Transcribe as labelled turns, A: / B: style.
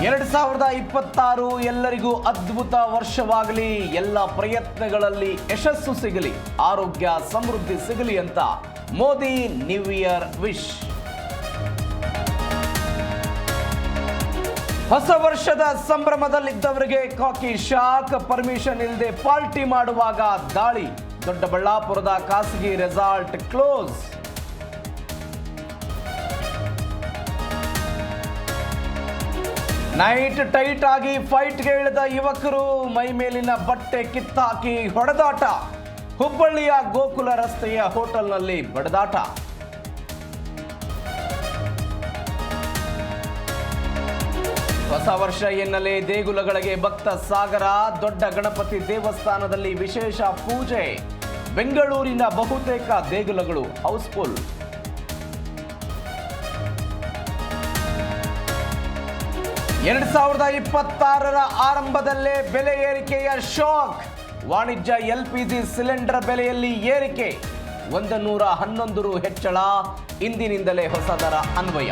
A: 2026 ಎಲ್ಲರಿಗೂ ಅದ್ಭುತ ವರ್ಷವಾಗಲಿ, ಎಲ್ಲ ಪ್ರಯತ್ನಗಳಲ್ಲಿ ಯಶಸ್ಸು ಸಿಗಲಿ, ಆರೋಗ್ಯ ಸಮೃದ್ಧಿ ಸಿಗಲಿ ಅಂತ ಮೋದಿ ನ್ಯೂ ಇಯರ್ ವಿಶ್. ಹೊಸ ವರ್ಷದ ಸಂಭ್ರಮದಲ್ಲಿದ್ದವರಿಗೆ ಕಾಕಿ ಶಾಕ್, ಪರ್ಮಿಷನ್ ಇಲ್ಲದೆ ಪಾರ್ಟಿ ಮಾಡುವಾಗ ದಾಳಿ, ದೊಡ್ಡಬಳ್ಳಾಪುರದ ಖಾಸಗಿ ರೆಸಾರ್ಟ್ ಕ್ಲೋಸ್. ನೈಟ್ ಟೈಟ್ ಆಗಿ ಫೈಟ್ಗೆ ಇಳಿದ ಯುವಕರು, ಮೈ ಮೇಲಿನ ಬಟ್ಟೆ ಕಿತ್ತಾಕಿ ಹೊಡೆದಾಟ, ಹುಬ್ಬಳ್ಳಿಯ ಗೋಕುಲ ರಸ್ತೆಯ ಹೋಟೆಲ್ನಲ್ಲಿ ಬಡದಾಟ. ಹೊಸ ವರ್ಷ ಎನ್ನಲೇ ದೇಗುಲಗಳಿಗೆ ಭಕ್ತ ಸಾಗರ, ದೊಡ್ಡ ಗಣಪತಿ ದೇವಸ್ಥಾನದಲ್ಲಿ ವಿಶೇಷ ಪೂಜೆ, ಬೆಂಗಳೂರಿನ ಬಹುತೇಕ ದೇಗುಲಗಳು ಹೌಸ್ಫುಲ್. 2026 ಆರಂಭದಲ್ಲೇ ಬೆಲೆ ಏರಿಕೆಯ ಶಾಕ್, ವಾಣಿಜ್ಯ LPG ಸಿಲಿಂಡರ್ ಬೆಲೆಯಲ್ಲಿ ಏರಿಕೆ, 111 ರು ಹೆಚ್ಚಳ, ಇಂದಿನಿಂದಲೇ ಹೊಸ ದರ ಅನ್ವಯ.